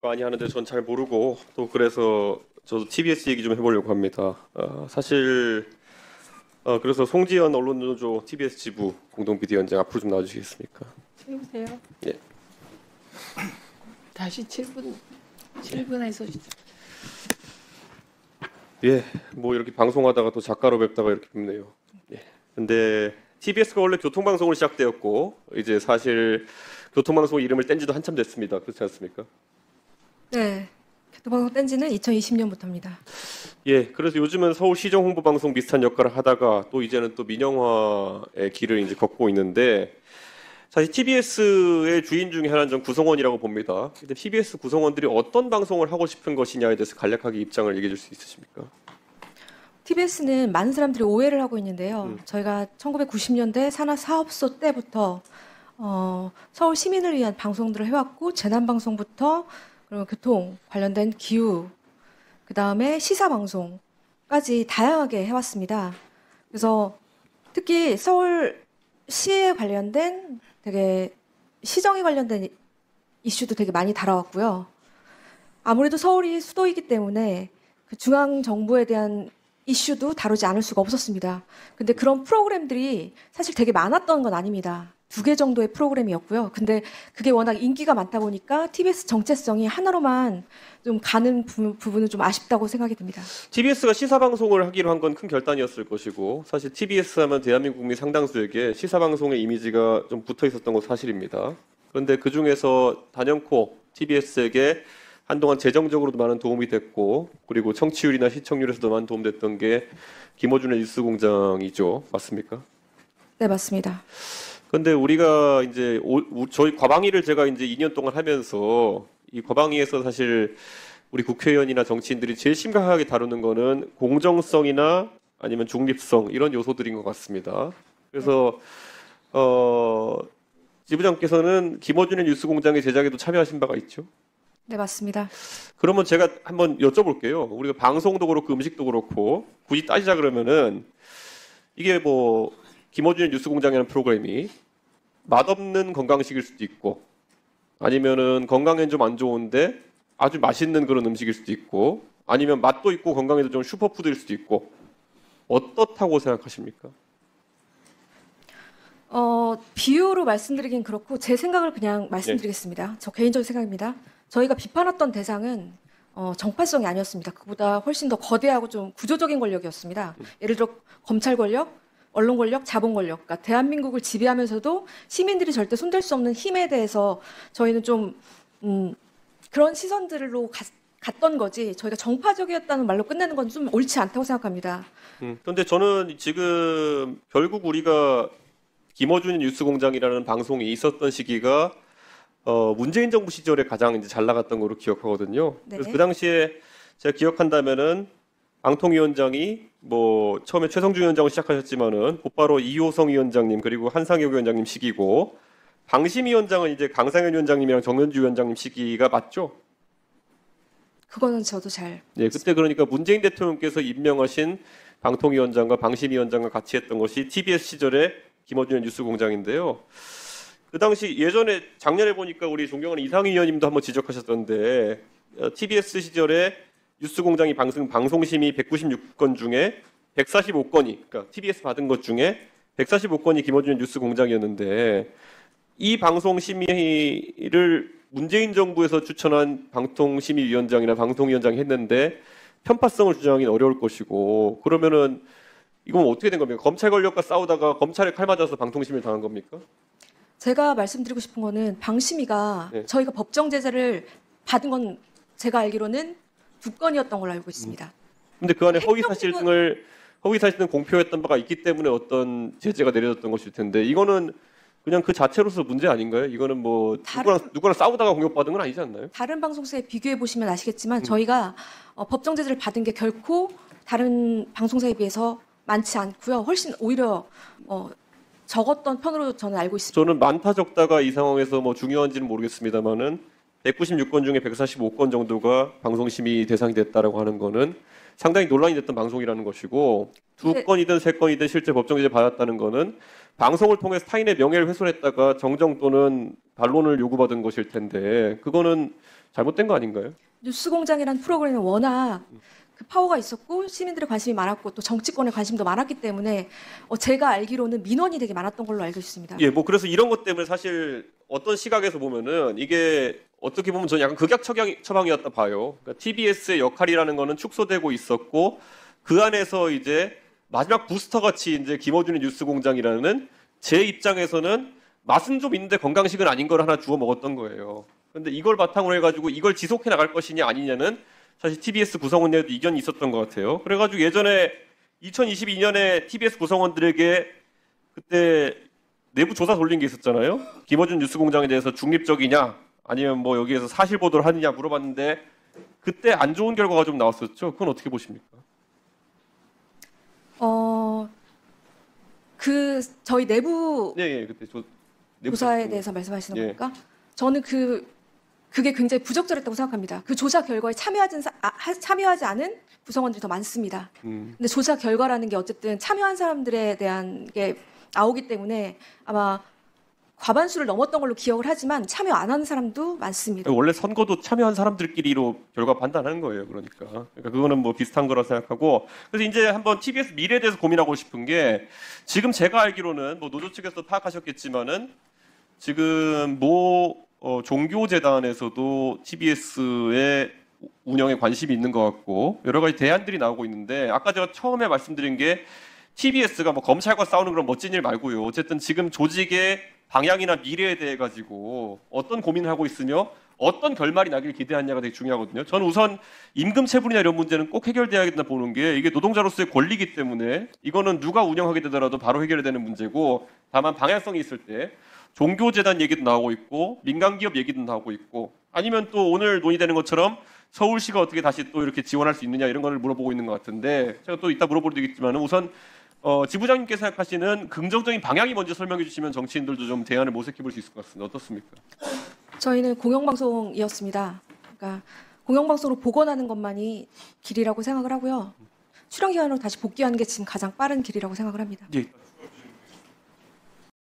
많이 하는데 전 잘 모르고 또 그래서 저도 TBS 얘기 좀 해보려고 합니다. 사실 그래서 송지연 언론노조 TBS 지부 공동 비대위원장 앞으로 좀 나와주시겠습니까? 해보세요. 예. 다시 7분에서 예, 뭐 이렇게 방송하다가 또 작가로 뵙다가 이렇게 뵙네요. 예. 근데 TBS가 원래 교통방송으로 시작되었고 이제 사실 교통방송 이름을 뗀 지도 한참 됐습니다. 그렇지 않습니까? 네, 교통방송 뗀 지는 2020년부터입니다. 예, 그래서 요즘은 서울시정 홍보방송 비슷한 역할을 하다가 또 이제는 또 민영화의 길을 이제 걷고 있는데 사실 TBS의 주인 중에 하나는 전 구성원이라고 봅니다. 근데 TBS 구성원들이 어떤 방송을 하고 싶은 것이냐에 대해서 간략하게 입장을 얘기해 줄 수 있으십니까? TBS는 많은 사람들이 오해를 하고 있는데요. 저희가 1990년대 산하사업소 때부터 서울 시민을 위한 방송들을 해왔고 재난방송부터 그리고 교통 관련된 기후, 그 다음에 시사방송까지 다양하게 해왔습니다. 그래서 특히 서울시에 관련된 되게 시정에 관련된 이슈도 되게 많이 다뤄왔고요. 아무래도 서울이 수도이기 때문에 그 중앙 정부에 대한 이슈도 다루지 않을 수가 없었습니다. 근데 그런 프로그램들이 사실 되게 많았던 건 아닙니다. 2개 정도의 프로그램이었고요. 근데 그게 워낙 인기가 많다 보니까 TBS 정체성이 하나로만 좀 가는 부분은 좀 아쉽다고 생각이 듭니다. TBS가 시사방송을 하기로 한 건 큰 결단이었을 것이고 사실 TBS 하면 대한민국 국민 상당수에게 시사방송의 이미지가 좀 붙어 있었던 건 사실입니다. 그런데 그중에서 단연코 TBS에게 한동안 재정적으로도 많은 도움이 됐고 그리고 청취율이나 시청률에서도 많은 도움됐던 게 김어준의 뉴스공장이죠. 맞습니까? 네, 맞습니다. 그런데 우리가 이제 저희 과방위를 제가 이제 2년 동안 하면서 이 과방위에서 사실 우리 국회의원이나 정치인들이 제일 심각하게 다루는 거는 공정성이나 아니면 중립성 이런 요소들인 것 같습니다. 그래서 지부장께서는 김어준의 뉴스공장의 제작에도 참여하신 바가 있죠? 네, 맞습니다. 그러면 제가 한번 여쭤볼게요. 우리가 방송도 그렇고 음식도 그렇고 굳이 따지자 그러면은 이게 뭐 김어준의 뉴스공장이라는 프로그램이 맛없는 건강식일 수도 있고 아니면은 건강엔 좀 안 좋은데 아주 맛있는 그런 음식일 수도 있고 아니면 맛도 있고 건강에도 좀 슈퍼푸드일 수도 있고 어떻다고 생각하십니까? 비유로 말씀드리긴 그렇고 제 생각을 그냥 말씀드리겠습니다. 저 개인적인 생각입니다. 저희가 비판했던 대상은 정파성이 아니었습니다. 그보다 훨씬 더 거대하고 좀 구조적인 권력이었습니다. 예를 들어 검찰 권력, 언론 권력, 자본 권력. 그러니까 대한민국을 지배하면서도 시민들이 절대 손댈 수 없는 힘에 대해서 저희는 좀 그런 시선들로 갔던 거지 저희가 정파적이었다는 말로 끝내는 건 좀 옳지 않다고 생각합니다. 그런데 저는 지금 결국 우리가 김어준의 뉴스공장이라는 방송이 있었던 시기가 문재인 정부 시절에 가장 이제 잘 나갔던 거로 기억하거든요. 네. 그래서 그 당시에 제가 기억한다면은 방통위원장이 뭐 처음에 최성중 위원장을 시작하셨지만은 곧바로 이호성 위원장님 그리고 한상혁 위원장님 시기고 방심위원장은 이제 강상현 위원장님이랑 정현주 위원장님 시기가 맞죠? 그거는 저도 잘. 네, 그때 그러니까 문재인 대통령께서 임명하신 방통위원장과 방심위원장과 같이 했던 것이 TBS 시절의 김어준의 뉴스공장인데요. 그 당시 예전에 작년에 보니까 우리 존경하는 이상희 의원님도 한번 지적하셨던데 TBS 시절에 뉴스공장이 방송심의 196건 중에 145건이 그러니까 TBS 받은 것 중에 145건이 김어준의 뉴스공장이었는데 이 방송심의를 문재인 정부에서 추천한 방통심의위원장이나 방통위원장이 했는데 편파성을 주장하기는 어려울 것이고 그러면은 이건 어떻게 된 겁니까? 검찰 권력과 싸우다가 검찰에 칼 맞아서 방통심의를 당한 겁니까? 제가 말씀드리고 싶은 거는 방심위가 저희가 법정 제재를 받은 건 제가 알기로는 2건이었던 걸로 알고 있습니다. 근데 그 안에 허위 사실 등을 공표했던 바가 있기 때문에 어떤 제재가 내려졌던 것일 텐데 이거는 그냥 그 자체로서 문제 아닌가요? 이거는 뭐 누구랑 싸우다가 공격받은 건 아니지 않나요? 다른 방송사에 비교해 보시면 아시겠지만 저희가 법정 제재를 받은 게 결코 다른 방송사에 비해서 많지 않고요. 훨씬 오히려 적었던 편으로 저는 알고 있습니다. 저는 많다 적다가 이 상황에서 뭐 중요한지는 모르겠습니다만은 196건 중에 145건 정도가 방송심의 대상이 됐다라고 하는 거는 상당히 논란이 됐던 방송이라는 것이고 2건이든 3건이든 실제 법정 제재 받았다는 거는 방송을 통해서 타인의 명예를 훼손했다가 정정 또는 반론을 요구받은 것일 텐데 그거는 잘못된 거 아닌가요? 뉴스공장이라는 프로그램은 워낙 그 파워가 있었고 시민들의 관심이 많았고 또 정치권의 관심도 많았기 때문에 제가 알기로는 민원이 되게 많았던 걸로 알고 있습니다. 예, 뭐 그래서 이런 것 때문에 사실 어떤 시각에서 보면은 이게 어떻게 보면 저는 약간 극약 처방이었다 봐요. 그러니까 TBS의 역할이라는 거는 축소되고 있었고 그 안에서 이제 마지막 부스터 같이 이제 김어준의 뉴스공장이라는 제 입장에서는 맛은 좀 있는데 건강식은 아닌 걸 하나 주워 먹었던 거예요. 그런데 이걸 바탕으로 해가지고 이걸 지속해 나갈 것이냐 아니냐는 사실 TBS 구성원 내에도 이견이 있었던 것 같아요. 그래가지고 예전에 2022년에 TBS 구성원들에게 그때 내부 조사 돌린 게 있었잖아요. 김어준 뉴스공장에 대해서 중립적이냐 아니면 뭐 여기에서 사실 보도를 하느냐 물어봤는데 그때 안 좋은 결과가 좀 나왔었죠. 그건 어떻게 보십니까? 저희 내부 네, 그때 내부 조사에 조사. 대해서 말씀하시는 예. 겁니까? 저는 그게 굉장히 부적절했다고 생각합니다. 그 조사 결과에 참여하지 않은 구성원들이 더 많습니다. 근데 조사 결과라는 게 어쨌든 참여한 사람들에 대한 게 나오기 때문에 아마 과반수를 넘었던 걸로 기억을 하지만 참여 안 하는 사람도 많습니다. 원래 선거도 참여한 사람들끼리로 결과 판단하는 거예요. 그러니까 그거는 뭐 비슷한 거라 생각하고 그래서 이제 한번 TBS 미래에 대해서 고민하고 싶은 게 지금 제가 알기로는 뭐 노조 측에서 파악하셨겠지만은 지금 종교재단에서도 TBS의 운영에 관심이 있는 것 같고 여러 가지 대안들이 나오고 있는데 아까 제가 처음에 말씀드린 게 TBS가 뭐 검찰과 싸우는 그런 멋진 일 말고요. 어쨌든 지금 조직의 방향이나 미래에 대해 가지고 어떤 고민을 하고 있으며 어떤 결말이 나길 기대하느냐가 되게 중요하거든요. 저는 우선 임금 체불이나 이런 문제는 꼭 해결돼야 된다 보는 게 이게 노동자로서의 권리이기 때문에 이거는 누가 운영하게 되더라도 바로 해결되는 문제고 다만 방향성이 있을 때 종교재단 얘기도 나오고 있고 민간기업 얘기도 나오고 있고 아니면 또 오늘 논의되는 것처럼 서울시가 어떻게 다시 또 이렇게 지원할 수 있느냐 이런 거를 물어보고 있는 것 같은데 제가 또 이따 물어볼 되겠지만 우선 지부장님께서 생각하시는 긍정적인 방향이 먼저 설명해 주시면 정치인들도 좀 대안을 모색해 볼 수 있을 것 같습니다. 어떻습니까? 저희는 공영방송이었습니다. 그러니까 공영방송으로 복원하는 것만이 길이라고 생각을 하고요. 출연기관으로 다시 복귀하는 게 지금 가장 빠른 길이라고 생각을 합니다. 예.